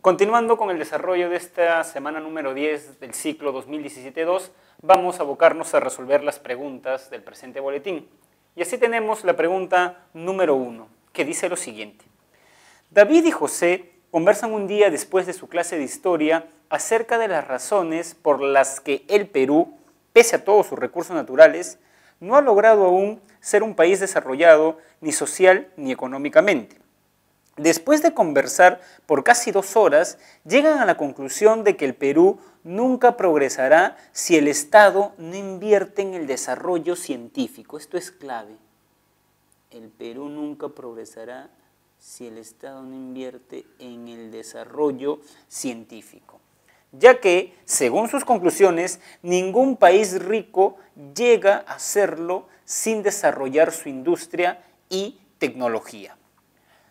Continuando con el desarrollo de esta semana número 10 del ciclo 2017-2, vamos a abocarnos a resolver las preguntas del presente boletín. Y así tenemos la pregunta número 1, que dice lo siguiente. David y José conversan un día después de su clase de historia acerca de las razones por las que el Perú, pese a todos sus recursos naturales, no ha logrado aún ser un país desarrollado ni social ni económicamente. Después de conversar por casi 2 horas, llegan a la conclusión de que el Perú nunca progresará si el Estado no invierte en el desarrollo científico. Esto es clave. El Perú nunca progresará si el Estado no invierte en el desarrollo científico, ya que, según sus conclusiones, ningún país rico llega a hacerlo sin desarrollar su industria y tecnología.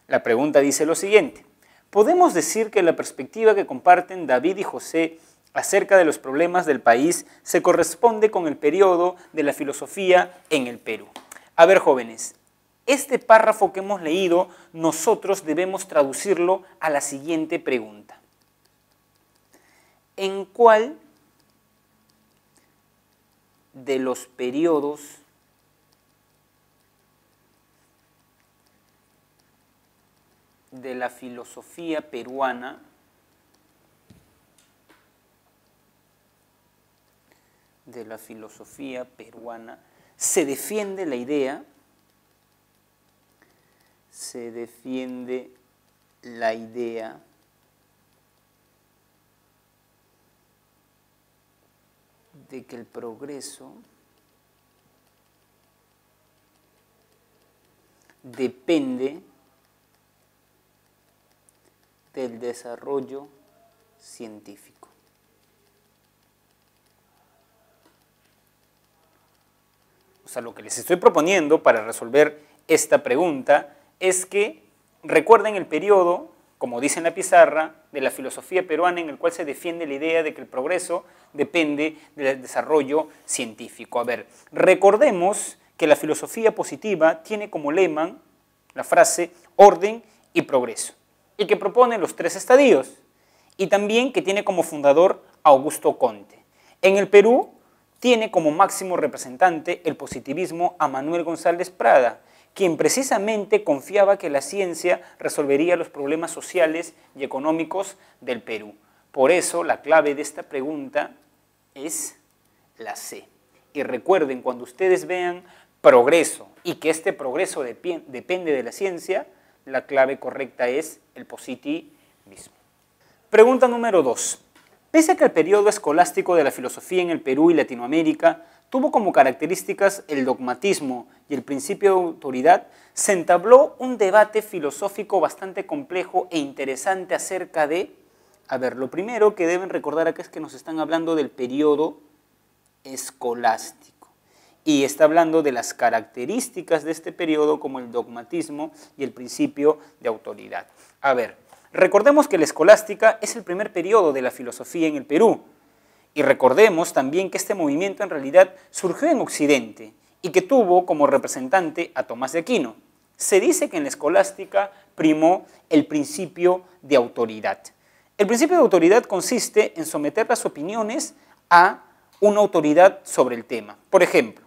La pregunta dice lo siguiente. ¿Podemos decir que la perspectiva que comparten David y José acerca de los problemas del país se corresponde con el periodo de la filosofía en el Perú? A ver, jóvenes, este párrafo que hemos leído, nosotros debemos traducirlo a la siguiente pregunta. ¿En cuál de los periodos de la filosofía peruana se defiende la idea de que el progreso depende del desarrollo científico? O sea, lo que les estoy proponiendo para resolver esta pregunta es que recuerden el periodo, como dice en la pizarra, de la filosofía peruana en el cual se defiende la idea de que el progreso depende del desarrollo científico. A ver, recordemos que la filosofía positiva tiene como lema la frase orden y progreso, y que propone los 3 estadios, y también que tiene como fundador a Augusto Comte. En el Perú tiene como máximo representante el positivismo a Manuel González Prada, quien precisamente confiaba que la ciencia resolvería los problemas sociales y económicos del Perú. Por eso la clave de esta pregunta es la C. Y recuerden, cuando ustedes vean progreso y que este progreso depende de la ciencia, la clave correcta es el positivismo. Pregunta número 2. Pese a que el periodo escolástico de la filosofía en el Perú y Latinoamérica tuvo como características el dogmatismo y el principio de autoridad, se entabló un debate filosófico bastante complejo e interesante acerca de... A ver, lo primero que deben recordar acá es que nos están hablando del periodo escolástico. Y está hablando de las características de este periodo como el dogmatismo y el principio de autoridad. A ver, recordemos que la escolástica es el primer periodo de la filosofía en el Perú. Y recordemos también que este movimiento en realidad surgió en Occidente y que tuvo como representante a Tomás de Aquino. Se dice que en la escolástica primó el principio de autoridad. El principio de autoridad consiste en someter las opiniones a una autoridad sobre el tema. Por ejemplo,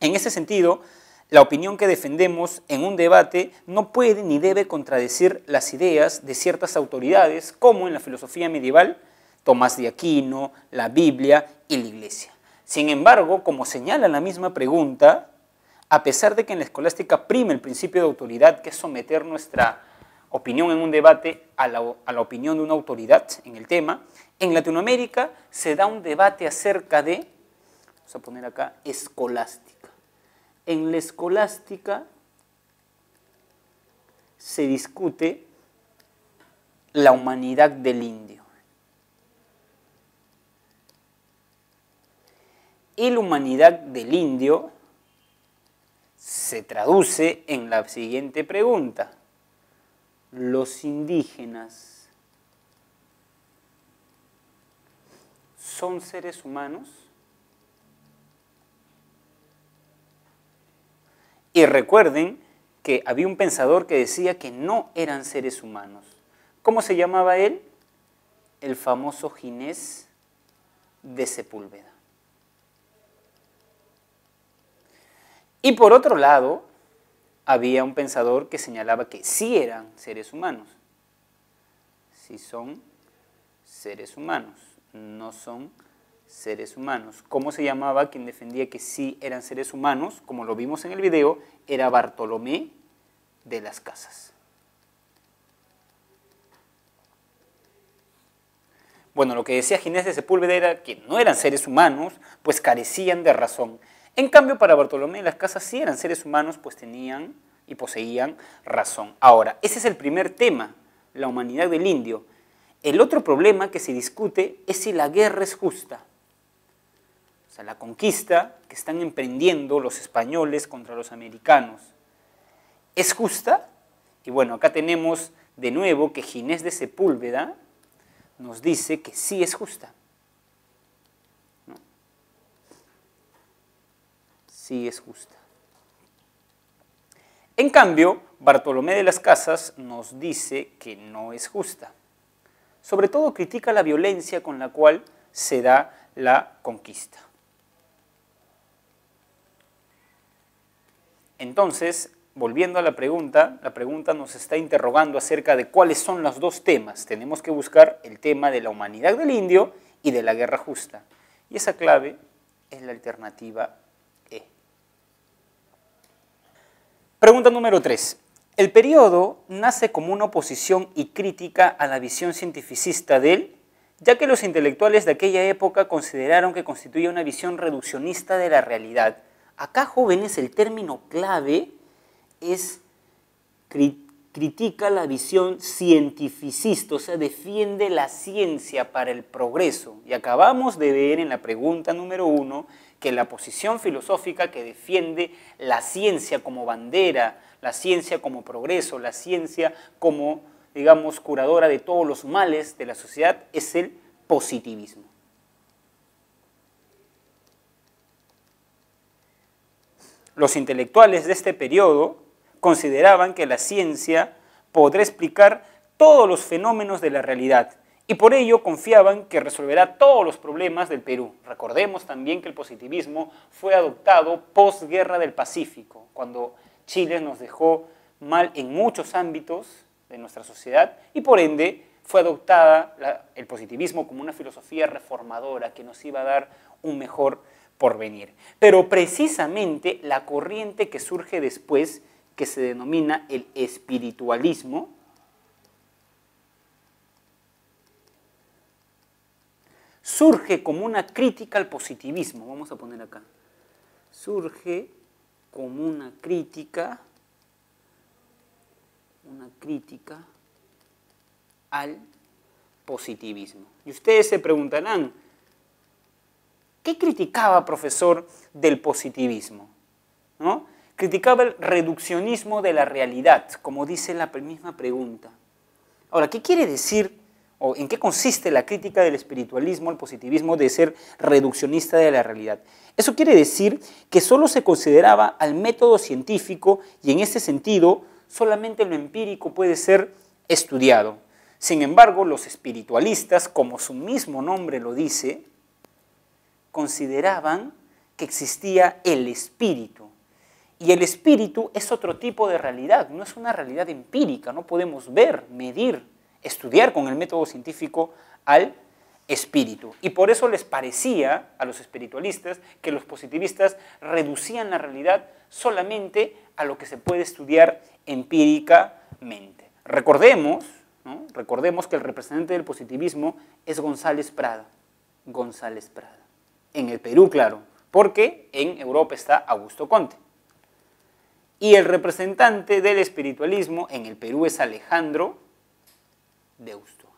en ese sentido, la opinión que defendemos en un debate no puede ni debe contradecir las ideas de ciertas autoridades, como en la filosofía medieval, Tomás de Aquino, la Biblia y la Iglesia. Sin embargo, como señala la misma pregunta, a pesar de que en la escolástica prima el principio de autoridad, que es someter nuestra opinión en un debate a la opinión de una autoridad en el tema, en Latinoamérica se da un debate acerca de, vamos a poner acá, escolástica. En la escolástica se discute la humanidad del indio. Y la humanidad del indio se traduce en la siguiente pregunta. ¿Los indígenas son seres humanos? Y recuerden que había un pensador que decía que no eran seres humanos. ¿Cómo se llamaba él? El famoso Ginés de Sepúlveda. Y por otro lado, había un pensador que señalaba que sí eran seres humanos. Sí son seres humanos, no son seres humanos. ¿Cómo se llamaba quien defendía que sí eran seres humanos? Como lo vimos en el video, era Bartolomé de las Casas. Bueno, lo que decía Ginés de Sepúlveda era que no eran seres humanos, pues carecían de razón. En cambio, para Bartolomé de las Casas sí eran seres humanos, pues tenían y poseían razón. Ahora, ese es el primer tema, la humanidad del indio. El otro problema que se discute es si la guerra es justa. O sea, la conquista que están emprendiendo los españoles contra los americanos, ¿es justa? Y bueno, acá tenemos de nuevo que Ginés de Sepúlveda nos dice que sí es justa. ¿No? Sí es justa. En cambio, Bartolomé de las Casas nos dice que no es justa. Sobre todo critica la violencia con la cual se da la conquista. Entonces, volviendo a la pregunta nos está interrogando acerca de cuáles son los dos temas. Tenemos que buscar el tema de la humanidad del indio y de la guerra justa. Y esa clave es la alternativa E. Pregunta número 3. El periodo nace como una oposición y crítica a la visión cientificista de él, ya que los intelectuales de aquella época consideraron que constituía una visión reduccionista de la realidad. Acá, jóvenes, el término clave es critica la visión cientificista, o sea, defiende la ciencia para el progreso. Y acabamos de ver en la pregunta número 1 que la posición filosófica que defiende la ciencia como bandera, la ciencia como progreso, la ciencia como, digamos, curadora de todos los males de la sociedad es el positivismo. Los intelectuales de este periodo consideraban que la ciencia podrá explicar todos los fenómenos de la realidad y por ello confiaban que resolverá todos los problemas del Perú. Recordemos también que el positivismo fue adoptado posguerra del Pacífico, cuando Chile nos dejó mal en muchos ámbitos de nuestra sociedad y por ende fue adoptada el positivismo como una filosofía reformadora que nos iba a dar un mejor porvenir. Pero precisamente la corriente que surge después, que se denomina el espiritualismo, surge como una crítica al positivismo. Vamos a poner acá. Surge como una crítica al positivismo. Y ustedes se preguntarán, ¿qué criticaba, profesor, del positivismo? ¿No? Criticaba el reduccionismo de la realidad, como dice la misma pregunta. Ahora, ¿qué quiere decir o en qué consiste la crítica del espiritualismo al positivismo de ser reduccionista de la realidad? Eso quiere decir que solo se consideraba al método científico y en ese sentido solamente lo empírico puede ser estudiado. Sin embargo, los espiritualistas, como su mismo nombre lo dice, consideraban que existía el espíritu. Y el espíritu es otro tipo de realidad, no es una realidad empírica, no podemos ver, medir, estudiar con el método científico al espíritu. Y por eso les parecía a los espiritualistas que los positivistas reducían la realidad solamente a lo que se puede estudiar empíricamente. Recordemos, ¿no? Recordemos que el representante del positivismo es González Prada. González Prada. En el Perú, claro, porque en Europa está Augusto Comte. Y el representante del espiritualismo en el Perú es Alejandro Deusto.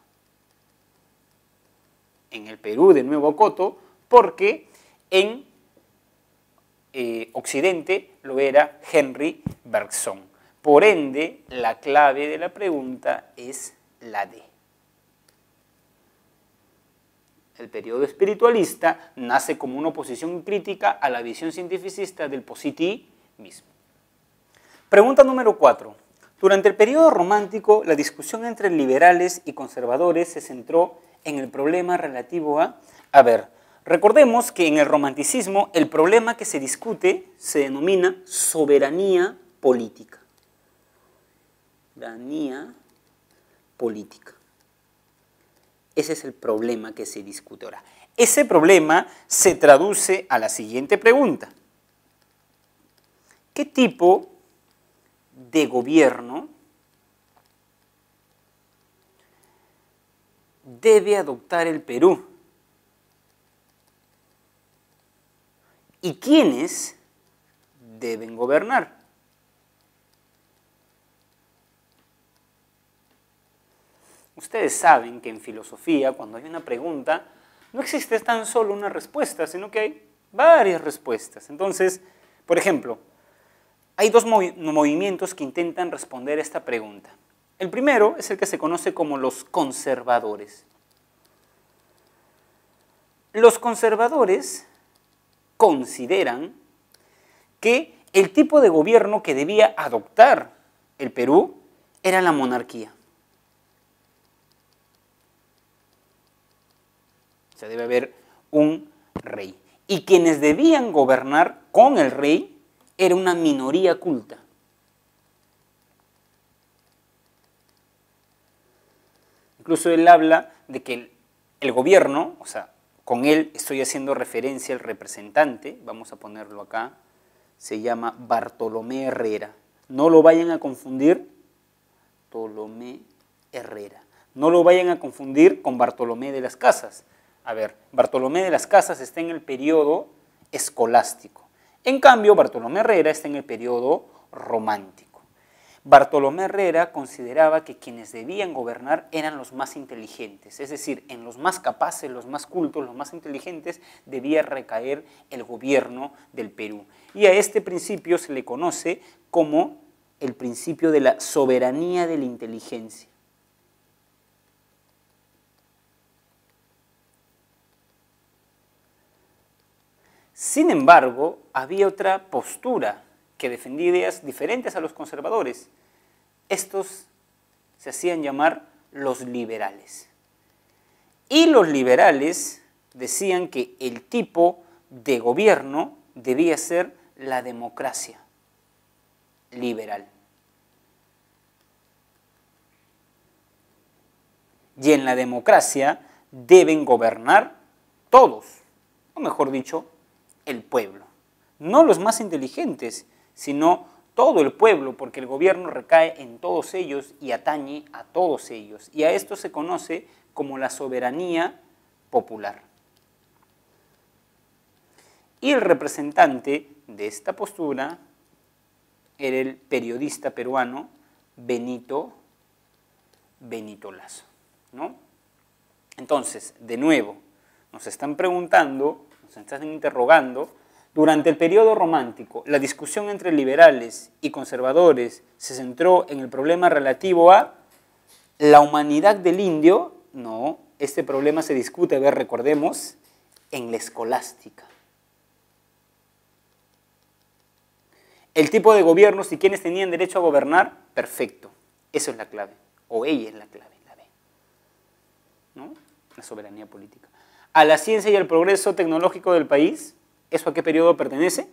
En el Perú, de nuevo Coto, porque en Occidente lo era Henry Bergson. Por ende, la clave de la pregunta es la D. El periodo espiritualista nace como una oposición crítica a la visión cientificista del positivismo. Pregunta número 4. Durante el periodo romántico, la discusión entre liberales y conservadores se centró en el problema relativo a ver, recordemos que en el romanticismo el problema que se discute se denomina soberanía política. Soberanía política. Ese es el problema que se discute ahora. Ese problema se traduce a la siguiente pregunta. ¿Qué tipo de gobierno debe adoptar el Perú? ¿Y quiénes deben gobernar? Ustedes saben que en filosofía, cuando hay una pregunta, no existe tan solo una respuesta, sino que hay varias respuestas. Entonces, por ejemplo, hay dos movimientos que intentan responder esta pregunta. El primero es el que se conoce como los conservadores. Los conservadores consideran que el tipo de gobierno que debía adoptar el Perú era la monarquía. O sea, debe haber un rey. Y quienes debían gobernar con el rey era una minoría culta. Incluso él habla de que el gobierno, o sea, con él estoy haciendo referencia al representante, vamos a ponerlo acá, se llama Bartolomé Herrera. No lo vayan a confundir, Bartolomé Herrera. No lo vayan a confundir con Bartolomé de las Casas. A ver, Bartolomé de las Casas está en el periodo escolástico. En cambio, Bartolomé Herrera está en el periodo romántico. Bartolomé Herrera consideraba que quienes debían gobernar eran los más inteligentes, es decir, en los más capaces, los más cultos, los más inteligentes debía recaer el gobierno del Perú. Y a este principio se le conoce como el principio de la soberanía de la inteligencia. Sin embargo, había otra postura que defendía ideas diferentes a los conservadores. Estos se hacían llamar los liberales. Y los liberales decían que el tipo de gobierno debía ser la democracia liberal. Y en la democracia deben gobernar todos, o mejor dicho, el pueblo. No los más inteligentes, sino todo el pueblo, porque el gobierno recae en todos ellos y atañe a todos ellos. Y a esto se conoce como la soberanía popular. Y el representante de esta postura era el periodista peruano Benito Lazo, ¿no? Entonces, de nuevo, nos están preguntando, nos están interrogando, durante el periodo romántico, la discusión entre liberales y conservadores se centró en el problema relativo a la humanidad del indio. No, este problema se discute, a ver, recordemos, en la escolástica. El tipo de gobiernos y quienes tenían derecho a gobernar, perfecto. Eso es la clave, o ella es la clave, la B, ¿no? La soberanía política. A la ciencia y al progreso tecnológico del país, ¿eso a qué periodo pertenece?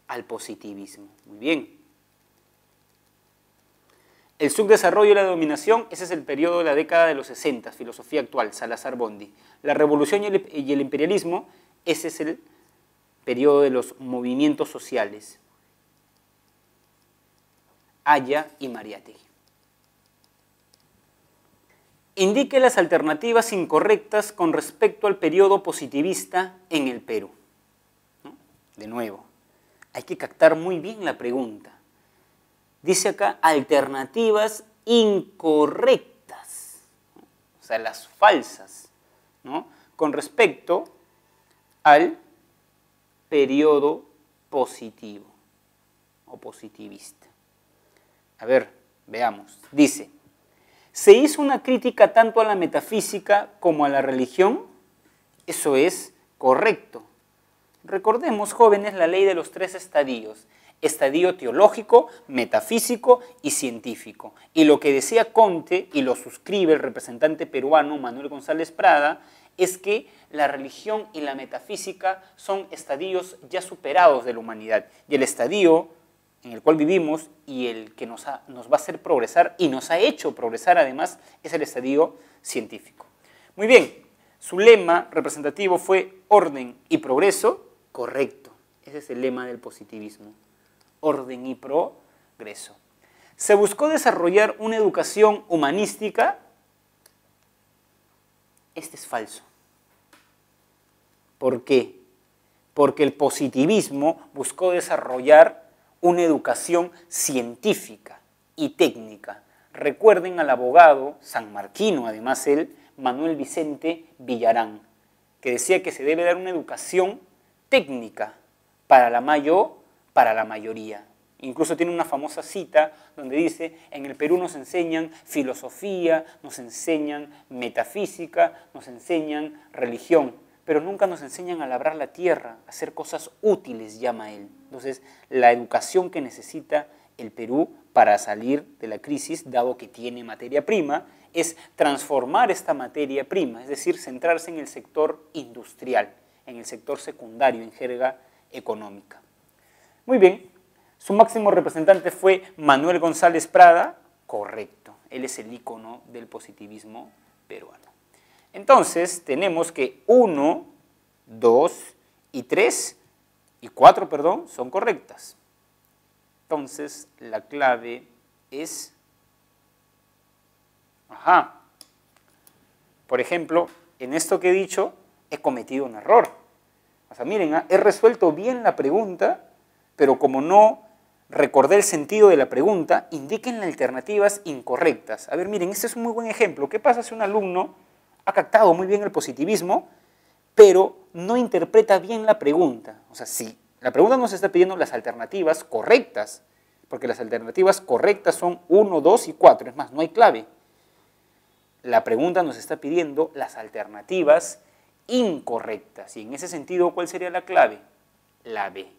Al positivismo. Muy bien. El subdesarrollo y la dominación, ese es el periodo de la década de los 60, filosofía actual, Salazar-Bondi. La revolución y el imperialismo, ese es el periodo de los movimientos sociales, Haya y Mariátegui. Indique las alternativas incorrectas con respecto al periodo positivista en el Perú. De nuevo, hay que captar muy bien la pregunta. Dice acá, alternativas incorrectas, o sea, las falsas, ¿no? Con respecto al periodo positivo o positivista. A ver, veamos. Dice, ¿se hizo una crítica tanto a la metafísica como a la religión? Eso es correcto. Recordemos, jóvenes, la ley de los 3 estadios. estadio teológico, metafísico y científico. Y lo que decía Conte, y lo suscribe el representante peruano Manuel González Prada, es que la religión y la metafísica son estadios ya superados de la humanidad. Y el estadio en el cual vivimos y el que nos va a hacer progresar y nos ha hecho progresar además es el estadio científico. Muy bien, su lema representativo fue orden y progreso, correcto. Ese es el lema del positivismo, orden y progreso. Se buscó desarrollar una educación humanística. Este es falso. ¿Por qué? Porque el positivismo buscó desarrollar una educación científica y técnica. Recuerden al abogado sanmarquino, además él, Manuel Vicente Villarán, que decía que se debe dar una educación técnica para la mayoría. Incluso tiene una famosa cita donde dice, en el Perú nos enseñan filosofía, nos enseñan metafísica, nos enseñan religión, pero nunca nos enseñan a labrar la tierra, a hacer cosas útiles, llama él. Entonces, la educación que necesita el Perú para salir de la crisis, dado que tiene materia prima, es transformar esta materia prima, es decir, centrarse en el sector industrial, en el sector secundario, en jerga económica. Muy bien, su máximo representante fue Manuel González Prada, correcto, él es el ícono del positivismo peruano. Entonces, tenemos que 1, 2 y 3 y 4, perdón, son correctas. Entonces, la clave es... Por ejemplo, en esto que he dicho, he cometido un error. O sea, miren, he resuelto bien la pregunta, pero como no recordé el sentido de la pregunta, indiquen las alternativas incorrectas. A ver, miren, este es un muy buen ejemplo. ¿Qué pasa si un alumno ha captado muy bien el positivismo, pero no interpreta bien la pregunta? O sea, sí, la pregunta nos está pidiendo las alternativas correctas, porque las alternativas correctas son 1, 2 y 4. Es más, no hay clave. La pregunta nos está pidiendo las alternativas incorrectas. Y en ese sentido, ¿cuál sería la clave? La B.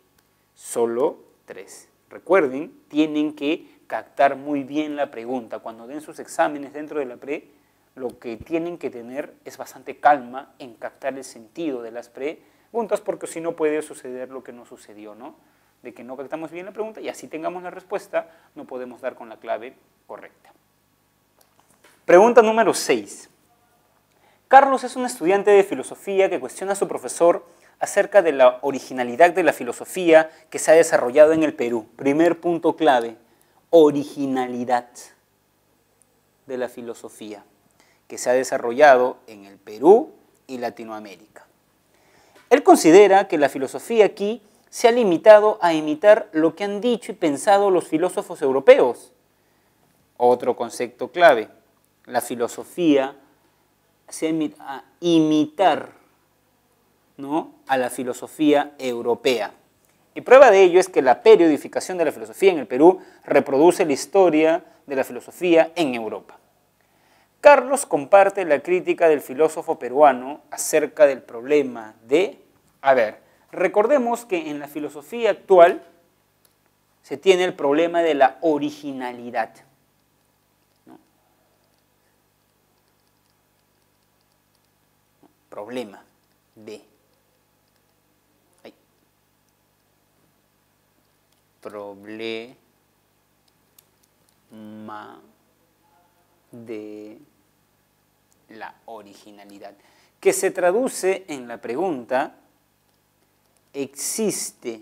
Solo 3. Recuerden, tienen que captar muy bien la pregunta. Cuando den sus exámenes dentro de la pre, lo que tienen que tener es bastante calma en captar el sentido de las preguntas, porque si no puede suceder lo que no sucedió, ¿no? De que no captamos bien la pregunta y así tengamos la respuesta, no podemos dar con la clave correcta. Pregunta número 6. Carlos es un estudiante de filosofía que cuestiona a su profesor acerca de la originalidad de la filosofía que se ha desarrollado en el Perú. Primer punto clave, originalidad de la filosofía que se ha desarrollado en el Perú y Latinoamérica. Él considera que la filosofía aquí se ha limitado a imitar lo que han dicho y pensado los filósofos europeos. Otro concepto clave, la filosofía se a imitar, ¿no?, a la filosofía europea. Y prueba de ello es que la periodificación de la filosofía en el Perú reproduce la historia de la filosofía en Europa. Carlos comparte la crítica del filósofo peruano acerca del problema de... recordemos que en la filosofía actual se tiene el problema de la originalidad, ¿no? Problema de... Problema de la originalidad, que se traduce en la pregunta: ¿existe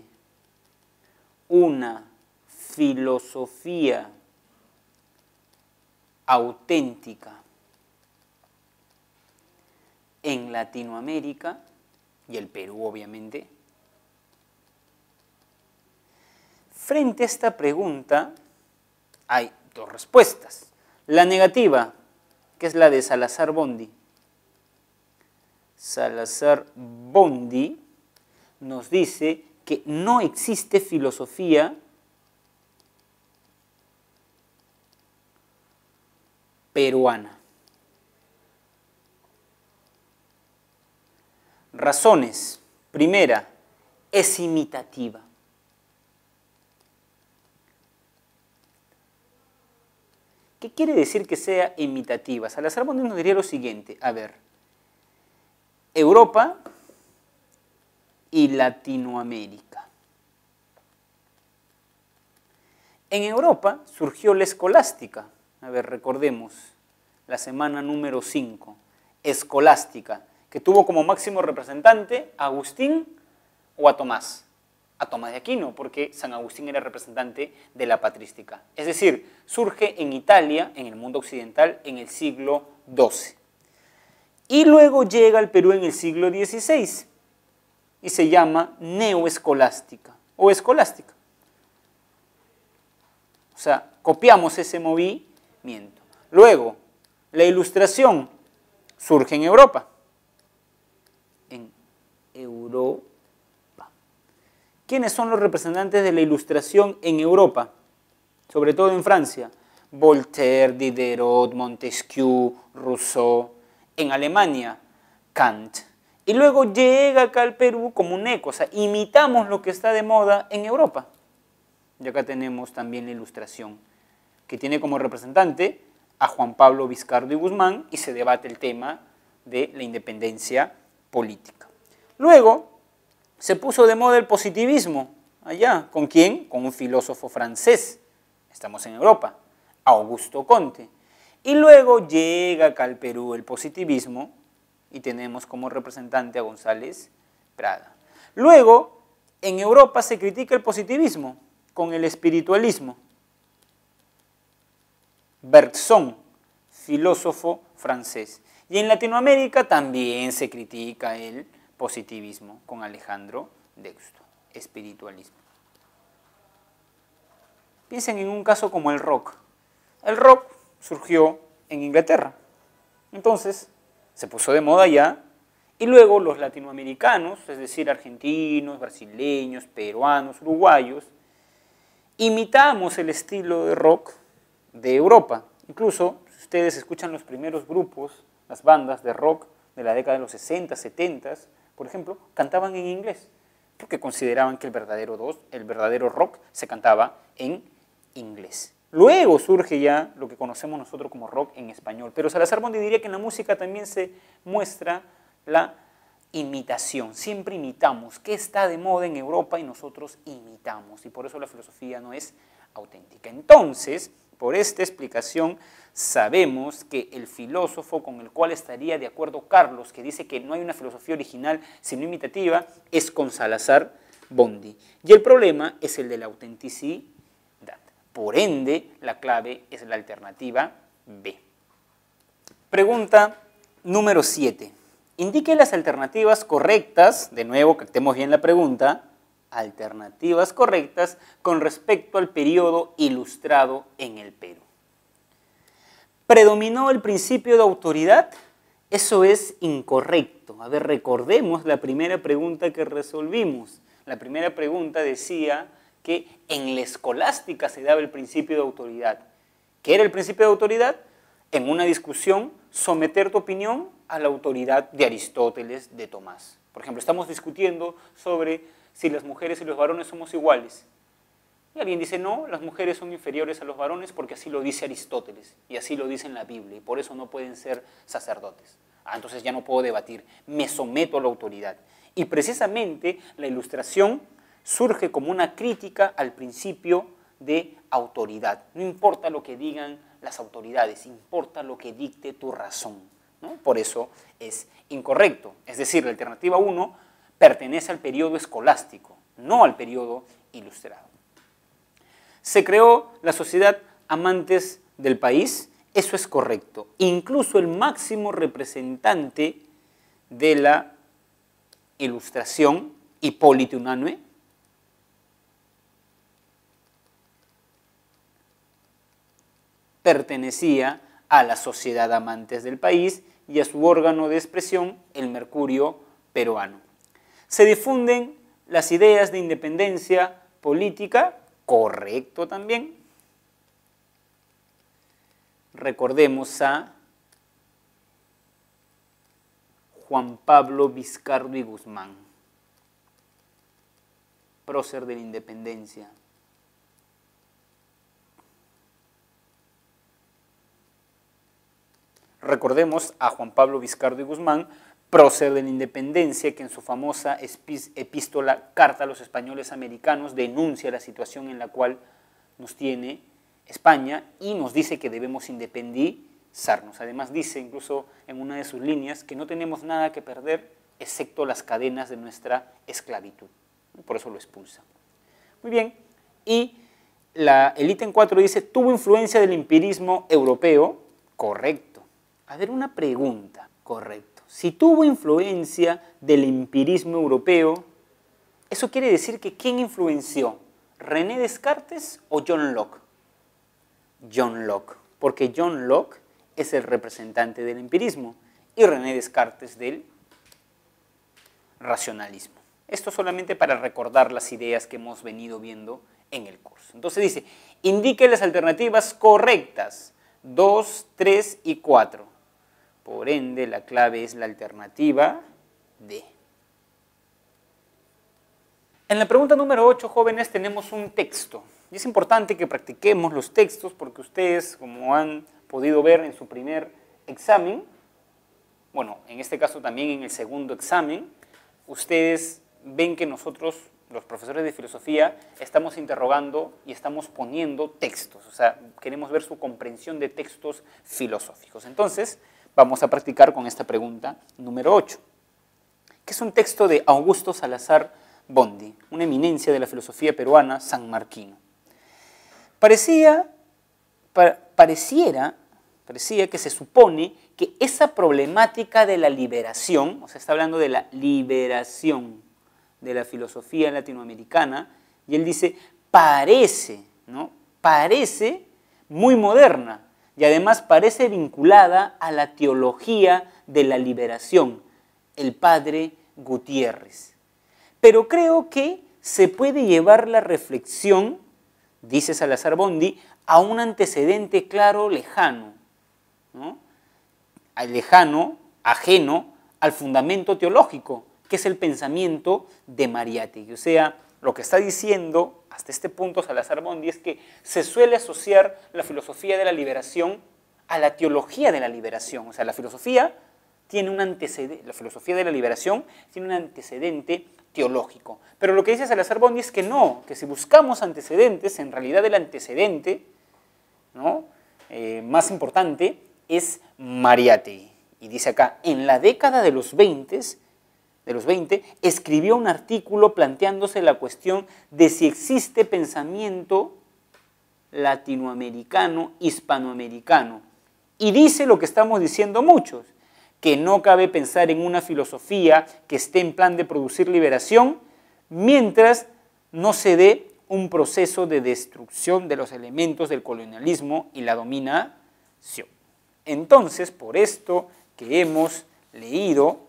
una filosofía auténtica en Latinoamérica y el Perú, obviamente? Frente a esta pregunta hay dos respuestas. La negativa, que es la de Salazar Bondi. Salazar Bondi nos dice que no existe filosofía peruana. Razones. Primera, es imitativa. quiere decir que sea imitativa? Salazar Bondy nos diría lo siguiente, a ver, Europa y Latinoamérica. En Europa surgió la escolástica. A ver, recordemos, la semana número 5, escolástica, que tuvo como máximo representante a Agustín o a Tomás de Aquino, porque San Agustín era representante de la patrística. Es decir, surge en Italia, en el mundo occidental, en el siglo XII. Y luego llega al Perú en el siglo XVI y se llama neoescolástica o escolástica. O sea, copiamos ese movimiento. Luego, la Ilustración surge en Europa. En Europa. ¿Quiénes son los representantes de la Ilustración en Europa? Sobre todo en Francia. Voltaire, Diderot, Montesquieu, Rousseau. En Alemania, Kant. Y luego llega acá al Perú como un eco, o sea, imitamos lo que está de moda en Europa. Y acá tenemos también la Ilustración, que tiene como representante a Juan Pablo Viscardo y Guzmán y se debate el tema de la independencia política. Luego se puso de moda el positivismo, allá, ¿con quién? Con un filósofo francés, estamos en Europa, Augusto Comte. Y luego llega acá al Perú el positivismo y tenemos como representante a González Prada. Luego, en Europa se critica el positivismo con el espiritualismo. Bergson, filósofo francés. Y en Latinoamérica también se critica el positivismo con Alejandro Deusto, espiritualismo. Piensen en un caso como el rock. El rock surgió en Inglaterra. Entonces, se puso de moda allá. Y luego los latinoamericanos, es decir, argentinos, brasileños, peruanos, uruguayos, imitamos el estilo de rock de Europa. Incluso, si ustedes escuchan los primeros grupos, las bandas de rock de la década de los 60, 70, por ejemplo, cantaban en inglés, porque consideraban que el verdadero rock se cantaba en inglés. Luego surge ya lo que conocemos nosotros como rock en español, pero Salazar Bondy diría que en la música también se muestra la imitación. Siempre imitamos. ¿Qué está de moda en Europa? Y nosotros imitamos. Y por eso la filosofía no es auténtica. Entonces, por esta explicación, sabemos que el filósofo con el cual estaría de acuerdo Carlos, que dice que no hay una filosofía original sino imitativa, es con Salazar Bondy. Y el problema es el de la autenticidad. Por ende, la clave es la alternativa B. Pregunta número 7. Indique las alternativas correctas, de nuevo, captemos bien la pregunta, alternativas correctas con respecto al periodo ilustrado en el Perú. ¿Predominó el principio de autoridad? Eso es incorrecto. A ver, recordemos la primera pregunta que resolvimos. La primera pregunta decía que en la escolástica se daba el principio de autoridad. ¿Qué era el principio de autoridad? En una discusión, someter tu opinión a la autoridad de Aristóteles, de Tomás. Por ejemplo, estamos discutiendo sobre si las mujeres y los varones somos iguales. Y alguien dice, no, las mujeres son inferiores a los varones porque así lo dice Aristóteles y así lo dice en la Biblia y por eso no pueden ser sacerdotes. Entonces ya no puedo debatir, me someto a la autoridad. Y precisamente la Ilustración surge como una crítica al principio de autoridad. No importa lo que digan las autoridades, importa lo que dicte tu razón, ¿no? Por eso es incorrecto. Es decir, la alternativa 1 pertenece al periodo escolástico, no al periodo ilustrado. Se creó la Sociedad Amantes del País, eso es correcto. Incluso el máximo representante de la Ilustración, Hipólito Unanue, pertenecía a la Sociedad Amantes del País y a su órgano de expresión, el Mercurio peruano. Se difunden las ideas de independencia política, correcto también. Recordemos a Juan Pablo Viscardo y Guzmán, prócer de la independencia. Recordemos a Juan Pablo Vizcardo y Guzmán, prócer de la independencia, que en su famosa epístola Carta a los Españoles Americanos denuncia la situación en la cual nos tiene España y nos dice que debemos independizarnos. Además dice incluso en una de sus líneas que no tenemos nada que perder excepto las cadenas de nuestra esclavitud. Por eso lo expulsa. Muy bien, y el ítem 4 dice, ¿tuvo influencia del empirismo europeo? Correcto. A ver, una pregunta. Correcto. Si tuvo influencia del empirismo europeo, eso quiere decir que ¿quién influenció? ¿René Descartes o John Locke? John Locke, porque John Locke es el representante del empirismo y René Descartes del racionalismo. Esto solamente para recordar las ideas que hemos venido viendo en el curso. Entonces dice, indique las alternativas correctas, 2, 3 y 4. Por ende, la clave es la alternativa D. En la pregunta número 8, jóvenes, tenemos un texto. Y es importante que practiquemos los textos porque ustedes, como han podido ver en su primer examen, bueno, en este caso también en el segundo examen, ustedes ven que nosotros, los profesores de filosofía, estamos interrogando y estamos poniendo textos. O sea, queremos ver su comprensión de textos filosóficos. Entonces, vamos a practicar con esta pregunta número 8, que es un texto de Augusto Salazar Bondy, una eminencia de la filosofía peruana sanmarquino. Parecía que se supone que esa problemática de la liberación, o sea, está hablando de la liberación de la filosofía latinoamericana, y él dice, parece, ¿no? Parece muy moderna, y además parece vinculada a la teología de la liberación, el padre Gutiérrez. Pero creo que se puede llevar la reflexión, dice Salazar Bondy, a un antecedente claro, lejano, ¿no? Lejano, ajeno al fundamento teológico, que es el pensamiento de Mariátegui. O sea, lo que está diciendo hasta este punto Salazar Bondy es que se suele asociar la filosofía de la liberación a la teología de la liberación. O sea, la filosofía tiene un antecedente, la filosofía de la liberación tiene un antecedente teológico. Pero lo que dice Salazar Bondy es que no, que si buscamos antecedentes, en realidad el antecedente, ¿no?, más importante es Mariátegui. Y dice acá, en la década de los 20, escribió un artículo planteándose la cuestión de si existe pensamiento latinoamericano, hispanoamericano. Y dice lo que estamos diciendo muchos, que no cabe pensar en una filosofía que esté en plan de producir liberación mientras no se dé un proceso de destrucción de los elementos del colonialismo y la dominación. Entonces, por esto que hemos leído,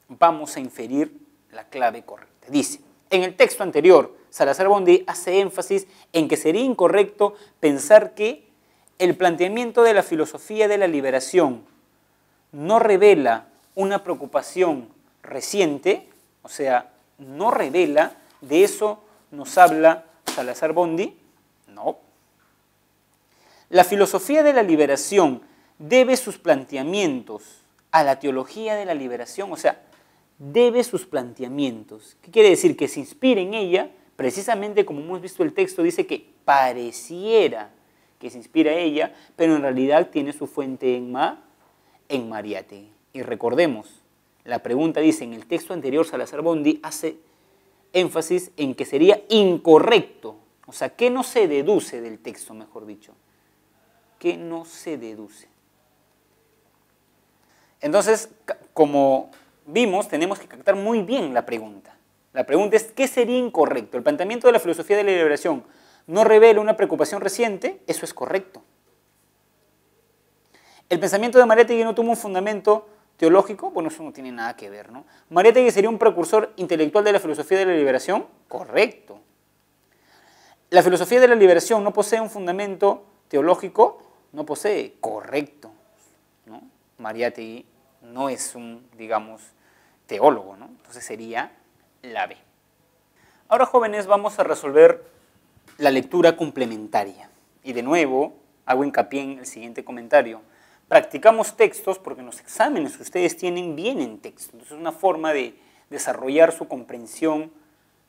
vamos a inferir la clave correcta. Dice, en el texto anterior, Salazar Bondy hace énfasis en que sería incorrecto pensar que el planteamiento de la filosofía de la liberación no revela una preocupación reciente, o sea, no revela, de eso nos habla Salazar Bondy, no. La filosofía de la liberación debe sus planteamientos a la teología de la liberación, o sea, debe sus planteamientos. ¿Qué quiere decir? Que se inspira en ella, precisamente como hemos visto el texto, dice que pareciera que se inspira en ella, pero en realidad tiene su fuente en Mariátegui. Y recordemos, la pregunta dice, en el texto anterior Salazar Bondy hace énfasis en que sería incorrecto, o sea, ¿qué no se deduce del texto, mejor dicho? ¿Qué no se deduce? Entonces, como vimos, tenemos que captar muy bien la pregunta. La pregunta es, ¿qué sería incorrecto? ¿El planteamiento de la filosofía de la liberación no revela una preocupación reciente? Eso es correcto. ¿El pensamiento de Mariátegui no tuvo un fundamento teológico? Bueno, eso no tiene nada que ver, ¿no? ¿Mariátegui sería un precursor intelectual de la filosofía de la liberación? Correcto. ¿La filosofía de la liberación no posee un fundamento teológico? No posee. Correcto, ¿no? Mariátegui no es un, digamos, teólogo, ¿no? Entonces sería la B. Ahora, jóvenes, vamos a resolver la lectura complementaria. Y de nuevo, hago hincapié en el siguiente comentario. practicamos textos porque en los exámenes que ustedes tienen vienen textos. Entonces, una forma de desarrollar su comprensión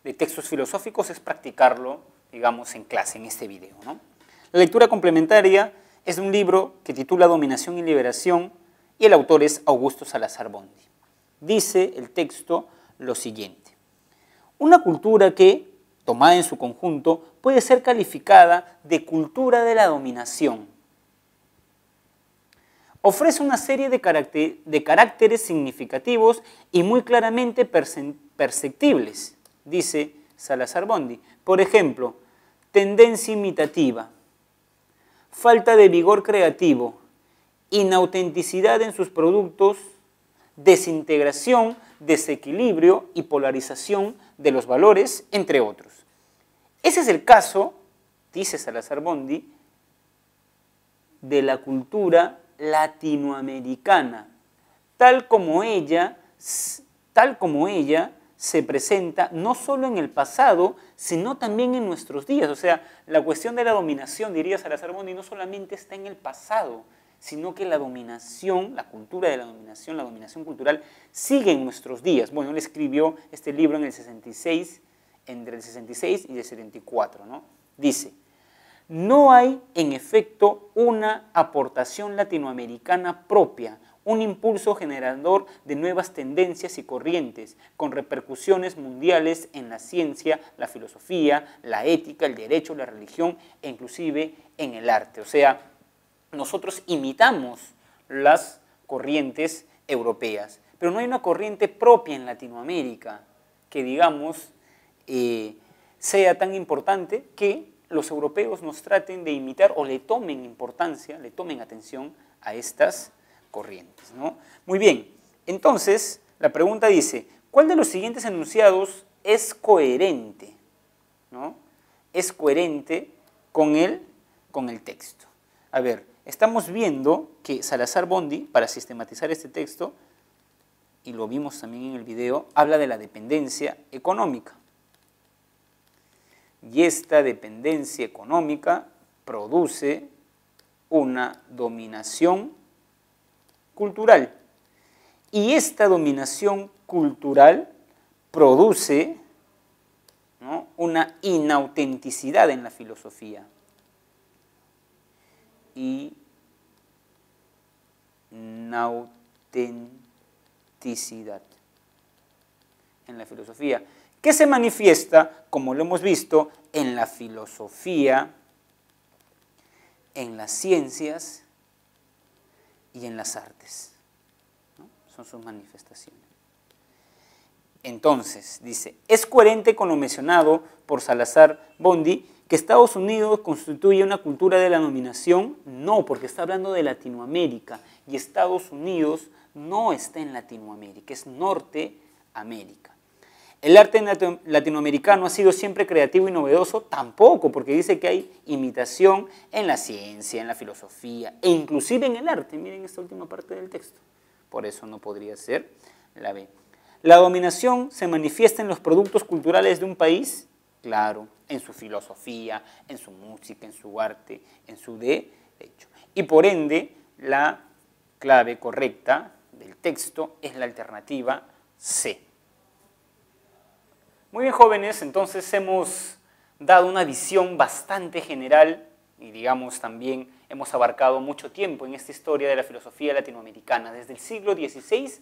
de textos filosóficos es practicarlo, digamos, en clase, en este video, ¿no? La lectura complementaria es de un libro que titula Dominación y Liberación y el autor es Augusto Salazar Bondy. Dice el texto lo siguiente: una cultura que, tomada en su conjunto, puede ser calificada de cultura de la dominación. Ofrece una serie de caracteres significativos y muy claramente perceptibles, dice Salazar Bondy. Por ejemplo, tendencia imitativa, falta de vigor creativo, inautenticidad en sus productos, desintegración, desequilibrio y polarización de los valores, entre otros. Ese es el caso, dice Salazar Bondy, de la cultura latinoamericana, tal como ella se presenta no solo en el pasado, sino también en nuestros días. O sea, la cuestión de la dominación, diría Salazar Bondy, no solamente está en el pasado, sino que la dominación, la cultura de la dominación cultural, sigue en nuestros días. Bueno, él escribió este libro en el 66, entre el 66 y el 74, ¿no? Dice: no hay, en efecto, una aportación latinoamericana propia, un impulso generador de nuevas tendencias y corrientes, con repercusiones mundiales en la ciencia, la filosofía, la ética, el derecho, la religión e inclusive en el arte. O sea, nosotros imitamos las corrientes europeas, pero no hay una corriente propia en Latinoamérica que, digamos, sea tan importante que los europeos nos traten de imitar o le tomen importancia, le tomen atención a estas corrientes, ¿no? Muy bien, entonces la pregunta dice: ¿cuál de los siguientes enunciados es coherente, ¿no? Es coherente con el texto. A ver, estamos viendo que Salazar Bondy, para sistematizar este texto, y lo vimos también en el video, habla de la dependencia económica. Y esta dependencia económica produce una dominación cultural. Y esta dominación cultural produce, ¿no?, una inautenticidad en la filosofía. Inautenticidad en la filosofía, que se manifiesta, como lo hemos visto, en la filosofía, en las ciencias y en las artes, ¿no? Son sus manifestaciones. Entonces, dice, ¿es coherente con lo mencionado por Salazar Bondy que Estados Unidos constituye una cultura de la dominación? No, porque está hablando de Latinoamérica y Estados Unidos no está en Latinoamérica, es Norteamérica. ¿El arte latinoamericano ha sido siempre creativo y novedoso? Tampoco, porque dice que hay imitación en la ciencia, en la filosofía e inclusive en el arte. Miren esta última parte del texto. Por eso no podría ser la B. ¿La dominación se manifiesta en los productos culturales de un país? Claro, en su filosofía, en su música, en su arte, en su derecho. Y por ende, la clave correcta del texto es la alternativa C. Muy bien, jóvenes, entonces hemos dado una visión bastante general y, digamos, también hemos abarcado mucho tiempo en esta historia de la filosofía latinoamericana, desde el siglo XVI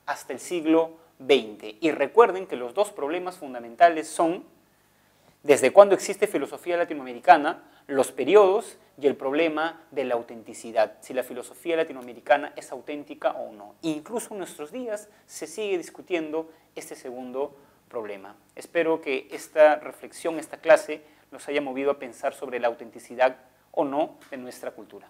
hasta el siglo XX. Y recuerden que los dos problemas fundamentales son: ¿desde cuándo existe filosofía latinoamericana?, los periodos, y el problema de la autenticidad, si la filosofía latinoamericana es auténtica o no. Incluso en nuestros días se sigue discutiendo este segundo problema. Espero que esta reflexión, esta clase, nos haya movido a pensar sobre la autenticidad o no de nuestra cultura.